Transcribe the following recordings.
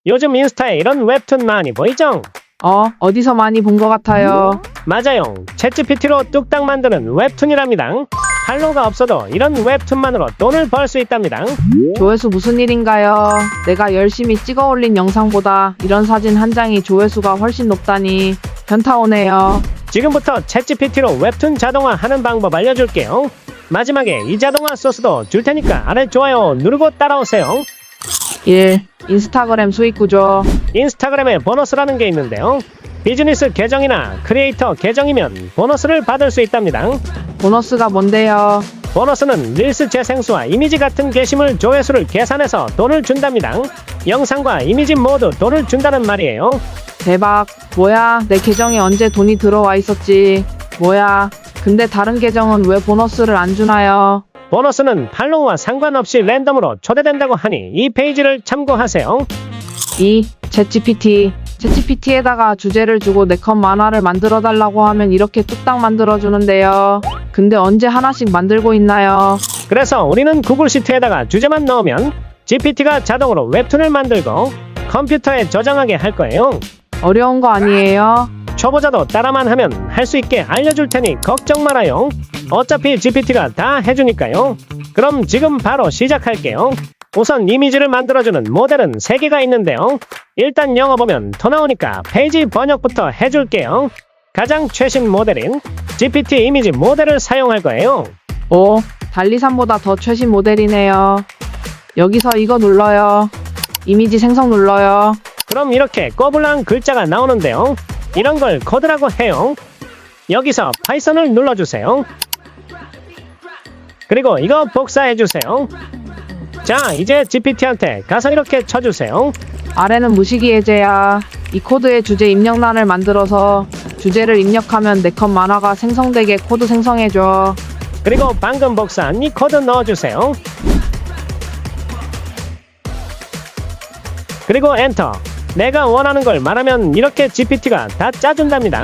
요즘 인스타에 이런 웹툰 많이 보이죠? 어디서 많이 본 것 같아요. 맞아요. 챗GPT로 뚝딱 만드는 웹툰이랍니다. 팔로우가 없어도 이런 웹툰만으로 돈을 벌 수 있답니다. 조회수 무슨 일인가요? 내가 열심히 찍어 올린 영상보다 이런 사진 한 장이 조회수가 훨씬 높다니 현타 오네요. 지금부터 챗GPT로 웹툰 자동화하는 방법 알려줄게요. 마지막에 이 자동화 소스도 줄 테니까 아래 좋아요 누르고 따라오세요. 1. 인스타그램 수익 구조. 인스타그램에 보너스라는 게 있는데요. 비즈니스 계정이나 크리에이터 계정이면 보너스를 받을 수 있답니다. 보너스가 뭔데요? 보너스는 릴스 재생수와 이미지 같은 게시물 조회수를 계산해서 돈을 준답니다. 영상과 이미지 모두 돈을 준다는 말이에요. 대박. 뭐야, 내 계정에 언제 돈이 들어와 있었지. 뭐야, 근데 다른 계정은 왜 보너스를 안 주나요? 보너스는 팔로우와 상관없이 랜덤으로 초대된다고 하니 이 페이지를 참고하세요. 2. 챗GPT에다가 주제를 주고 내 컷 만화를 만들어 달라고 하면 이렇게 뚝딱 만들어 주는데요. 근데 언제 하나씩 만들고 있나요? 그래서 우리는 구글 시트에다가 주제만 넣으면 GPT가 자동으로 웹툰을 만들고 컴퓨터에 저장하게 할 거예요. 어려운 거 아니에요? 초보자도 따라만 하면 할 수 있게 알려줄 테니 걱정 말아요. 어차피 GPT가 다 해주니까요. 그럼 지금 바로 시작할게요. 우선 이미지를 만들어주는 모델은 3개가 있는데요. 일단 영어 보면 더 나오니까 페이지 번역부터 해줄게요. 가장 최신 모델인 GPT 이미지 모델을 사용할 거예요. 오, 달리3보다 더 최신 모델이네요. 여기서 이거 눌러요. 이미지 생성 눌러요. 그럼 이렇게 꼬불랑 글자가 나오는데요. 이런 걸 코드라고 해요. 여기서 파이썬을 눌러주세요. 그리고 이거 복사해주세요. 자, 이제 GPT한테 가서 이렇게 쳐주세요. 아래는 무식이 해제야. 이 코드의 주제 입력란을 만들어서 주제를 입력하면 내 컷 만화가 생성되게 코드 생성해줘. 그리고 방금 복사한 이 코드 넣어주세요. 그리고 엔터. 내가 원하는 걸 말하면 이렇게 GPT가 다 짜준답니다.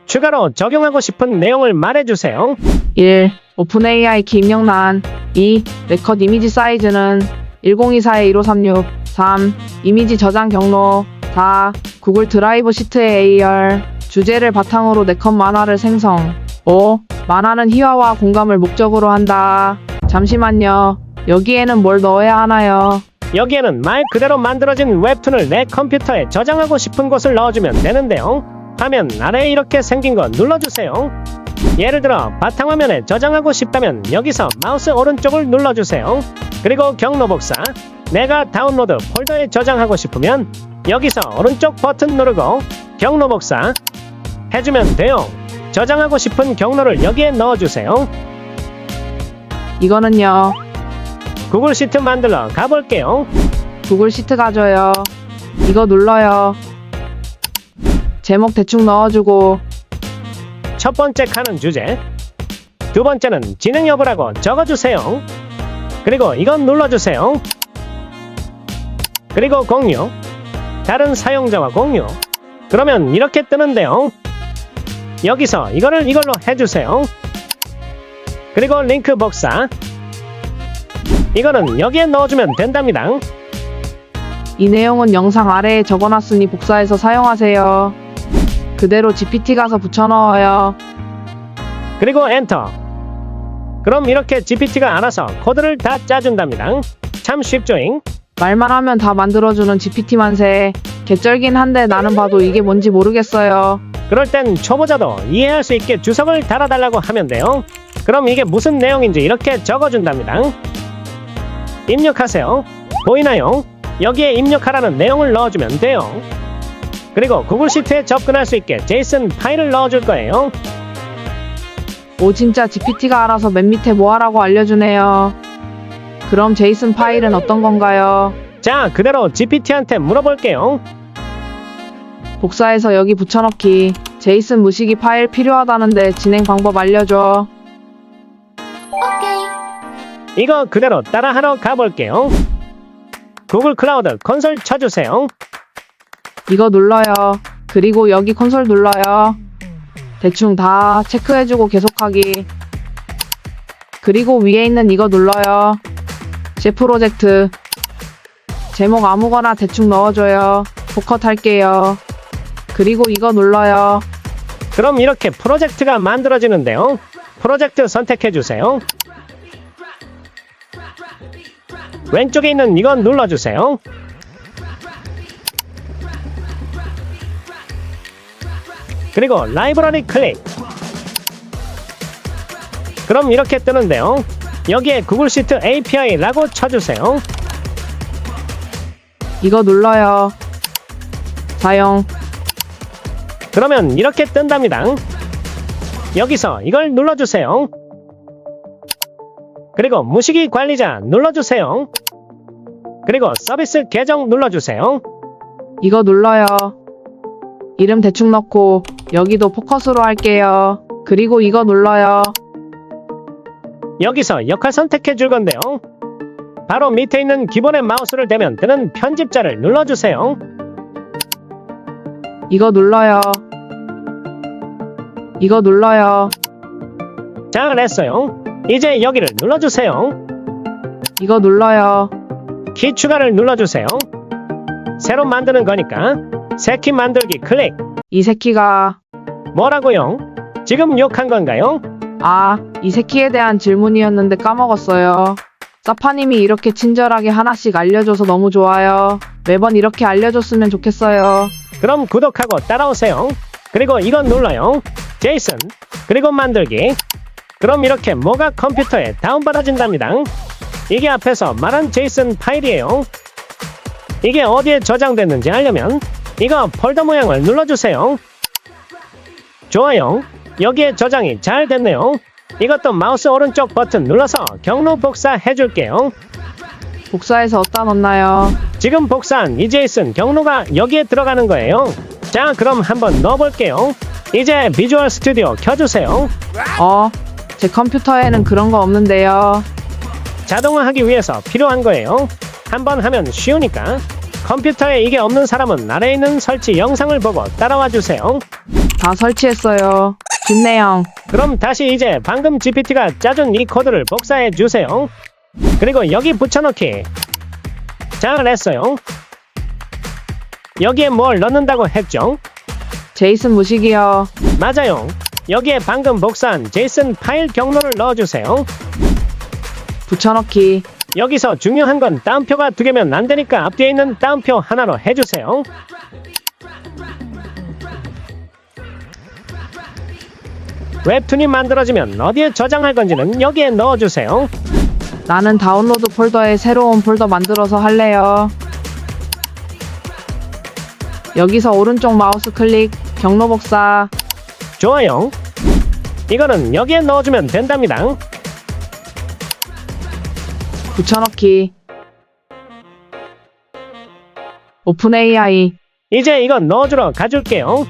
추가로 적용하고 싶은 내용을 말해주세요. 1. 오픈 AI 키 입력란. 2. 내 컷 이미지 사이즈는 1024-1536. 3. 이미지 저장 경로. 4. 구글 드라이브 시트의 AR. 주제를 바탕으로 내 컷 만화를 생성. 5. 만화는 희화와 공감을 목적으로 한다. 잠시만요. 여기에는 뭘 넣어야 하나요? 여기에는 말 그대로 만들어진 웹툰을 내 컴퓨터에 저장하고 싶은 곳을 넣어주면 되는데요. 화면 아래에 이렇게 생긴 거 눌러주세요. 예를 들어 바탕화면에 저장하고 싶다면 여기서 마우스 오른쪽을 눌러주세요. 그리고 경로 복사. 내가 다운로드 폴더에 저장하고 싶으면 여기서 오른쪽 버튼 누르고 경로 복사 해주면 돼요. 저장하고 싶은 경로를 여기에 넣어주세요. 이거는요. 구글 시트 만들러 가볼게요. 구글 시트 가져요. 이거 눌러요. 제목 대충 넣어주고. 첫 번째 칸은 주제, 두 번째는 진행 여부라고 적어주세요. 그리고 이건 눌러주세요. 그리고 공유, 다른 사용자와 공유. 그러면 이렇게 뜨는데요. 여기서 이거를 이걸로 해주세요. 그리고 링크 복사. 이거는 여기에 넣어주면 된답니다. 이 내용은 영상 아래에 적어놨으니 복사해서 사용하세요. 그대로 GPT 가서 붙여넣어요. 그리고 엔터. 그럼 이렇게 GPT가 알아서 코드를 다 짜준답니다. 참 쉽죠잉? 말만 하면 다 만들어주는 GPT 만세. 개쩔긴 한데 나는 봐도 이게 뭔지 모르겠어요. 그럴 땐 초보자도 이해할 수 있게 주석을 달아달라고 하면 돼요. 그럼 이게 무슨 내용인지 이렇게 적어준답니다. 입력하세요. 보이나요? 여기에 입력하라는 내용을 넣어주면 돼요. 그리고 구글 시트에 접근할 수 있게 제이슨 파일을 넣어줄 거예요. 오, 진짜 GPT가 알아서 맨 밑에 뭐하라고 알려주네요. 그럼 제이슨 파일은 어떤 건가요? 자, 그대로 GPT한테 물어볼게요. 복사해서 여기 붙여넣기. 제이슨 무식이 파일 필요하다는데 진행 방법 알려줘. 이거 그대로 따라하러 가볼게요. 구글 클라우드 콘솔 쳐주세요. 이거 눌러요. 그리고 여기 콘솔 눌러요. 대충 다 체크해주고 계속하기. 그리고 위에 있는 이거 눌러요. 제 프로젝트. 제목 아무거나 대충 넣어줘요. 포컷 할게요. 그리고 이거 눌러요. 그럼 이렇게 프로젝트가 만들어지는데요. 프로젝트 선택해주세요. 왼쪽에 있는 이건 눌러주세요. 그리고 라이브러리 클릭. 그럼 이렇게 뜨는데요. 여기에 구글 시트 API라고 쳐주세요. 이거 눌러요. 사용. 그러면 이렇게 뜬답니다. 여기서 이걸 눌러주세요. 그리고 무시기 관리자 눌러주세요. 그리고 서비스 계정 눌러주세요. 이거 눌러요. 이름 대충 넣고 여기도 포커스로 할게요. 그리고 이거 눌러요. 여기서 역할 선택해 줄 건데요. 바로 밑에 있는 기본의 마우스를 대면 뜨는 편집자를 눌러주세요. 이거 눌러요. 이거 눌러요. 잘했어요. 이제 여기를 눌러주세요. 이거 눌러요. 키 추가를 눌러주세요. 새로 만드는 거니까 새 키 만들기 클릭. 이 새끼가 뭐라고요? 지금 욕한 건가요? 이 새끼에 대한 질문이었는데 까먹었어요. 사파님이 이렇게 친절하게 하나씩 알려줘서 너무 좋아요. 매번 이렇게 알려줬으면 좋겠어요. 그럼 구독하고 따라오세요. 그리고 이건 눌러요. 제이슨. 그리고 만들기. 그럼 이렇게 뭐가 컴퓨터에 다운받아진답니다. 이게 앞에서 말한 제이슨 파일이에요. 이게 어디에 저장됐는지 알려면 이거 폴더 모양을 눌러주세요. 좋아요. 여기에 저장이 잘 됐네요. 이것도 마우스 오른쪽 버튼 눌러서 경로 복사해 줄게요. 복사해서 어디다 넣나요? 지금 복사한 이 제이슨 경로가 여기에 들어가는 거예요. 자, 그럼 한번 넣어볼게요. 이제 비주얼 스튜디오 켜주세요. 제 컴퓨터에는 그런 거 없는데요. 자동화하기 위해서 필요한 거예요. 한번 하면 쉬우니까. 컴퓨터에 이게 없는 사람은 아래에 있는 설치 영상을 보고 따라와 주세요. 다 설치했어요. 김내영. 그럼 다시 이제 방금 GPT가 짜준 이 코드를 복사해 주세요. 그리고 여기 붙여넣기. 잘했어요. 여기에 뭘 넣는다고 했죠? 제이슨 무식이요. 맞아요. 여기에 방금 복사한 제이슨 파일 경로를 넣어주세요. 붙여넣기. 여기서 중요한 건 따옴표가 2개면 안 되니까 앞뒤에 있는 따옴표 하나로 해주세요. 웹툰이 만들어지면 어디에 저장할 건지는 여기에 넣어주세요. 나는 다운로드 폴더에 새로운 폴더 만들어서 할래요. 여기서 오른쪽 마우스 클릭, 경로 복사. 좋아요. 이거는 여기에 넣어주면 된답니다. 붙여넣기. 오픈 AI. 이제 이건 넣어주러 가줄게요.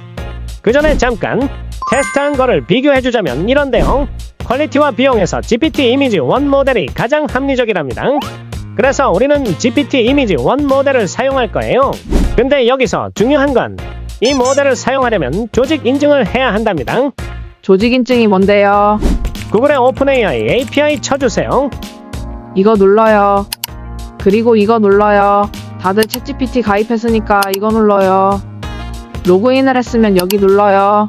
그 전에 잠깐 테스트한 거를 비교해주자면 이런데요. 퀄리티와 비용에서 GPT 이미지 1 모델이 가장 합리적이랍니다. 그래서 우리는 GPT 이미지 1 모델을 사용할 거예요. 근데 여기서 중요한 건 이 모델을 사용하려면 조직 인증을 해야 한답니다. 조직 인증이 뭔데요? 구글의 오픈AI API 쳐주세요. 이거 눌러요. 그리고 이거 눌러요. 다들 챗GPT 가입했으니까 이거 눌러요. 로그인을 했으면 여기 눌러요.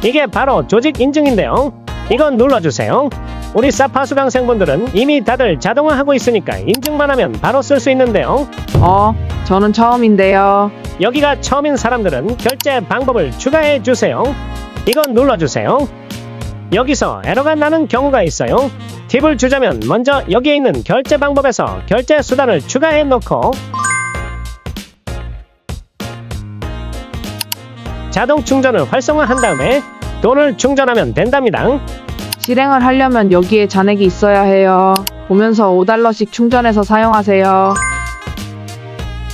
이게 바로 조직 인증인데요. 이건 눌러주세요. 우리 사파 수강생분들은 이미 다들 자동화하고 있으니까 인증만 하면 바로 쓸 수 있는데요. 저는 처음인데요. 여기가 처음인 사람들은 결제 방법을 추가해 주세요. 이건 눌러주세요. 여기서 에러가 나는 경우가 있어요. 팁을 주자면 먼저 여기에 있는 결제 방법에서 결제 수단을 추가해 놓고 자동 충전을 활성화한 다음에 돈을 충전하면 된답니다. 실행을 하려면 여기에 잔액이 있어야 해요. 보면서 5달러씩 충전해서 사용하세요.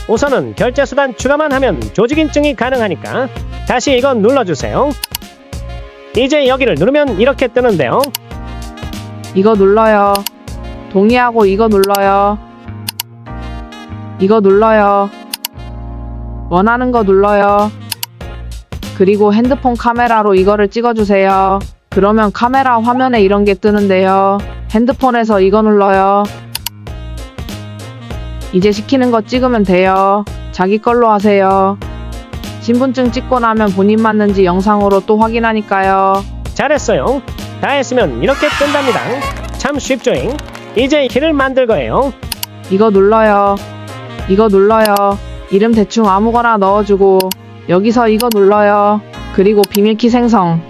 우선은 결제 수단 추가만 하면 조직 인증이 가능하니까 다시 이건 눌러주세요. 이제 여기를 누르면 이렇게 뜨는데요. 이거 눌러요. 동의하고 이거 눌러요. 이거 눌러요. 원하는 거 눌러요. 그리고 핸드폰 카메라로 이거를 찍어주세요. 그러면 카메라 화면에 이런 게 뜨는데요. 핸드폰에서 이거 눌러요. 이제 시키는 거 찍으면 돼요. 자기 걸로 하세요. 신분증 찍고 나면 본인 맞는지 영상으로 또 확인하니까요. 잘했어요. 다 했으면 이렇게 뜬답니다. 참 쉽죠잉? 이제 키를 만들 거예요. 이거 눌러요. 이거 눌러요. 이름 대충 아무거나 넣어주고 여기서 이거 눌러요. 그리고 비밀키 생성.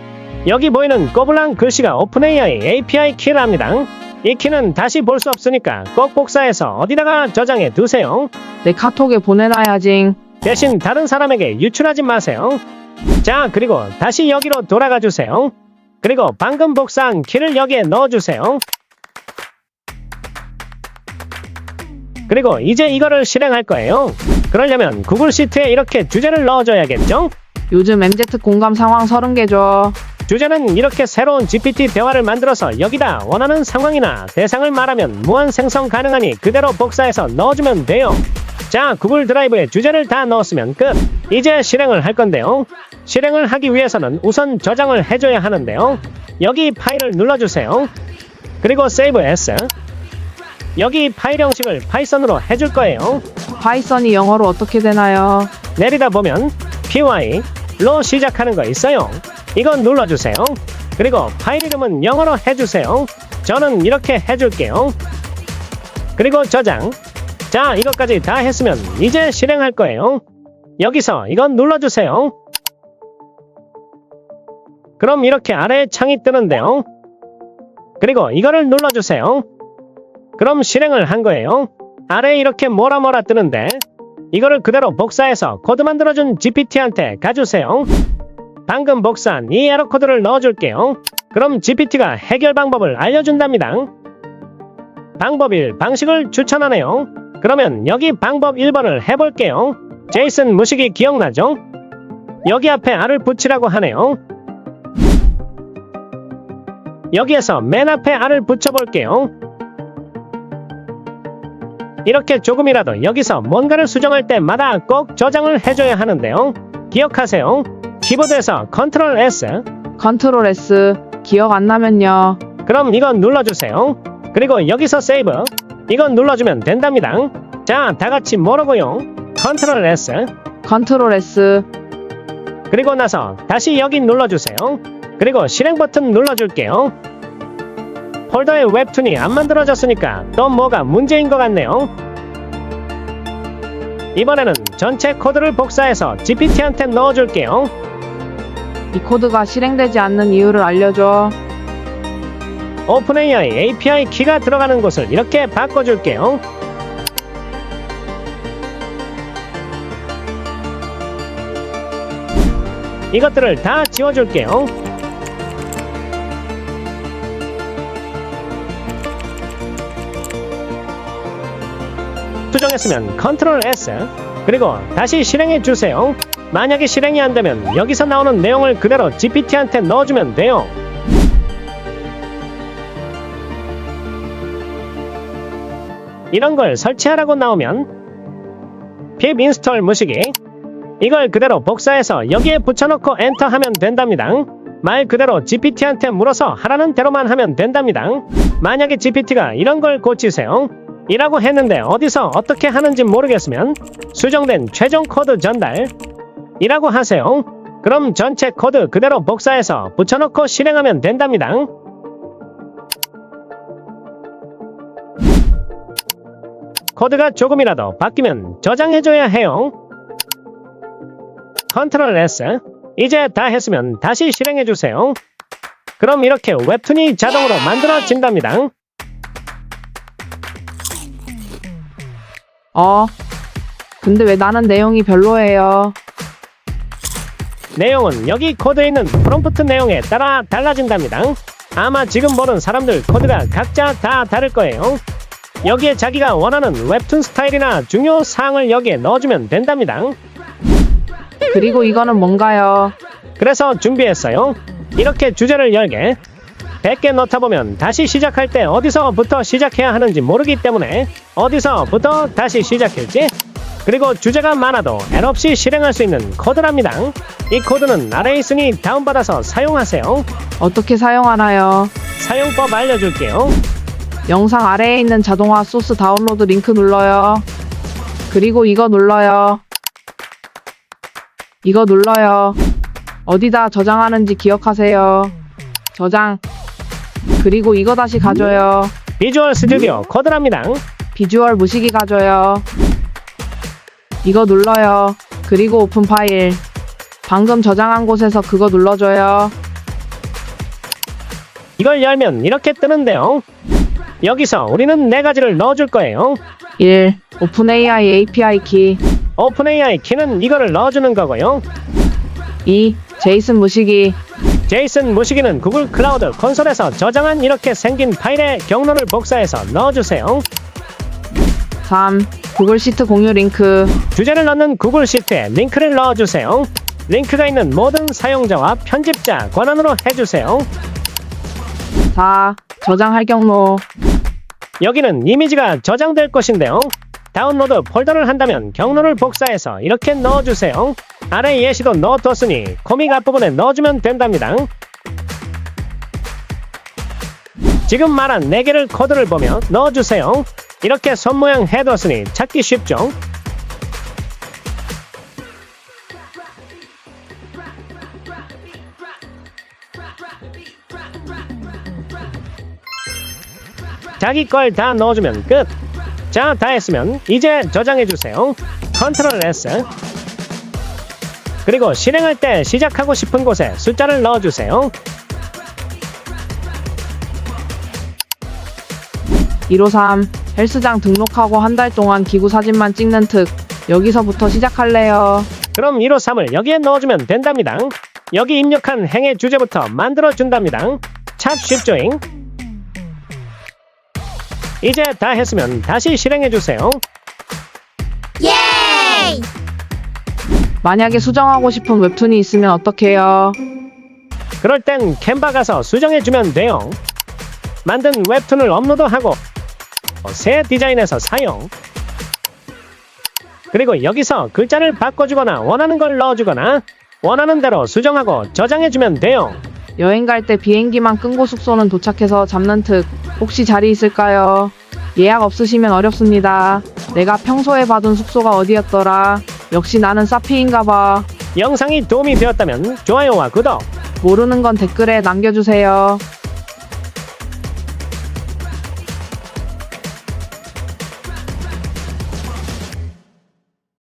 여기 보이는 꼬불랑 글씨가 오픈AI API 키랍니다. 이 키는 다시 볼 수 없으니까 꼭 복사해서 어디다가 저장해 두세요. 내 카톡에 보내놔야지. 대신 다른 사람에게 유출하지 마세요. 자, 그리고 다시 여기로 돌아가 주세요. 그리고 방금 복사한 키를 여기에 넣어주세요. 그리고 이제 이거를 실행할 거예요. 그러려면 구글 시트에 이렇게 주제를 넣어줘야겠죠? 요즘 MZ 공감 상황 30개죠. 주제는 이렇게 새로운 GPT 대화를 만들어서 여기다 원하는 상황이나 대상을 말하면 무한 생성 가능하니 그대로 복사해서 넣어주면 돼요. 자, 구글 드라이브에 주제를 다 넣었으면 끝. 이제 실행을 할 건데요. 실행을 하기 위해서는 우선 저장을 해줘야 하는데요. 여기 파일을 눌러주세요. 그리고 Save As. 여기 파일 형식을 파이썬으로 해줄 거예요. 파이썬이 영어로 어떻게 되나요? 내리다 보면 py로 시작하는 거 있어요. 이건 눌러주세요. 그리고 파일 이름은 영어로 해주세요. 저는 이렇게 해줄게요. 그리고 저장. 자, 이것까지 다 했으면 이제 실행할 거예요. 여기서 이건 눌러주세요. 그럼 이렇게 아래에 창이 뜨는데요. 그리고 이거를 눌러주세요. 그럼 실행을 한 거예요. 아래에 이렇게 뭐라 뜨는데 이거를 그대로 복사해서 코드 만들어준 GPT한테 가주세요. 방금 복사한 이 에러 코드를 넣어줄게요. 그럼 GPT가 해결 방법을 알려준답니다. 방법 1, 방식을 추천하네요. 그러면 여기 방법 1번을 해볼게요. 제이슨 무식이 기억나죠? 여기 앞에 R을 붙이라고 하네요. 여기에서 맨 앞에 R을 붙여볼게요. 이렇게 조금이라도 여기서 뭔가를 수정할 때마다 꼭 저장을 해줘야 하는데요. 기억하세요. 키보드에서 Ctrl S. 컨트롤 S. 기억 안 나면요. 그럼 이건 눌러주세요. 그리고 여기서 Save. 이건 눌러주면 된답니다. 자, 다같이 뭐라고요? Ctrl S. 컨트롤 S. 그리고 나서 다시 여기 눌러주세요. 그리고 실행 버튼 눌러줄게요. 폴더에 웹툰이 안 만들어졌으니까 또 뭐가 문제인 것 같네요. 이번에는 전체 코드를 복사해서 GPT한테 넣어줄게요. 이 코드가 실행되지 않는 이유를 알려줘. 오픈AI API 키가 들어가는 곳을 이렇게 바꿔줄게요. 이것들을 다 지워줄게요. 수정했으면 Ctrl S. 그리고 다시 실행해 주세요. 만약에 실행이 안 되면 여기서 나오는 내용을 그대로 GPT한테 넣어주면 돼요. 이런 걸 설치하라고 나오면 pip install 무시기. 이걸 그대로 복사해서 여기에 붙여놓고 엔터 하면 된답니다. 말 그대로 GPT한테 물어서 하라는 대로만 하면 된답니다. 만약에 GPT가 이런 걸 고치세요. 이라고 했는데 어디서 어떻게 하는지 모르겠으면 수정된 최종 코드 전달 이라고 하세요. 그럼 전체 코드 그대로 복사해서 붙여놓고 실행하면 된답니다. 코드가 조금이라도 바뀌면 저장해줘야 해요. Ctrl S. 이제 다 했으면 다시 실행해주세요. 그럼 이렇게 웹툰이 자동으로 만들어진답니다. 근데 왜 나는 내용이 별로예요? 내용은 여기 코드에 있는 프롬프트 내용에 따라 달라진답니다. 아마 지금 보는 사람들 코드가 각자 다 다를 거예요. 여기에 자기가 원하는 웹툰 스타일이나 중요 사항을 여기에 넣어주면 된답니다. 그리고 이거는 뭔가요? 그래서 준비했어요. 이렇게 주제를 열게 100개 넣다 보면 다시 시작할 때 어디서부터 시작해야 하는지 모르기 때문에 어디서부터 다시 시작할지, 그리고 주제가 많아도 에러 없이 실행할 수 있는 코드랍니다. 이 코드는 아래에 있으니 다운받아서 사용하세요. 어떻게 사용하나요? 사용법 알려줄게요. 영상 아래에 있는 자동화 소스 다운로드 링크 눌러요. 그리고 이거 눌러요. 이거 눌러요. 어디다 저장하는지 기억하세요. 저장. 그리고 이거 다시 가져요. 비주얼 스튜디오 코드랍니다. 비주얼 무시기 가져요. 이거 눌러요. 그리고 오픈 파일. 방금 저장한 곳에서 그거 눌러줘요. 이걸 열면 이렇게 뜨는데요. 여기서 우리는 4가지를 넣어줄 거예요. 1. 오픈AI API 키. 오픈AI 키는 이거를 넣어주는 거고요. 2. 제이슨 무시기. 제이슨 무시기는 구글 클라우드 콘솔에서 저장한 이렇게 생긴 파일의 경로를 복사해서 넣어주세요. 3. 구글 시트 공유 링크. 주제를 넣는 구글 시트에 링크를 넣어주세요. 링크가 있는 모든 사용자와 편집자 권한으로 해주세요. 4. 저장할 경로. 여기는 이미지가 저장될 곳인데요. 다운로드 폴더를 한다면 경로를 복사해서 이렇게 넣어주세요. 아래 예시도 넣어뒀으니 코믹 앞부분에 넣어주면 된답니다. 지금 말한 4개를 코드를 보며 넣어주세요. 이렇게 손 모양 해뒀으니 찾기 쉽죠? 자기 걸 다 넣어주면 끝. 자, 다 했으면 이제 저장해주세요. 컨트롤 S. 그리고 실행할 때 시작하고 싶은 곳에 숫자를 넣어주세요. 153. 헬스장 등록하고 한 달 동안 기구 사진만 찍는 특. 여기서부터 시작할래요. 그럼 153을 여기에 넣어주면 된답니다. 여기 입력한 행의 주제부터 만들어준답니다. 참 쉽죠잉? 이제 다 했으면 다시 실행해주세요. 예이! 만약에 수정하고 싶은 웹툰이 있으면 어떡해요? 그럴 땐 캔바 가서 수정해주면 돼요. 만든 웹툰을 업로드하고 새 디자인에서 사용. 그리고 여기서 글자를 바꿔주거나 원하는 걸 넣어주거나 원하는 대로 수정하고 저장해주면 돼요. 여행 갈 때 비행기만 끊고 숙소는 도착해서 잡는 특. 혹시 자리 있을까요? 예약 없으시면 어렵습니다. 내가 평소에 받은 숙소가 어디였더라? 역시 나는 사피인가 봐. 영상이 도움이 되었다면 좋아요와 구독. 모르는 건 댓글에 남겨주세요.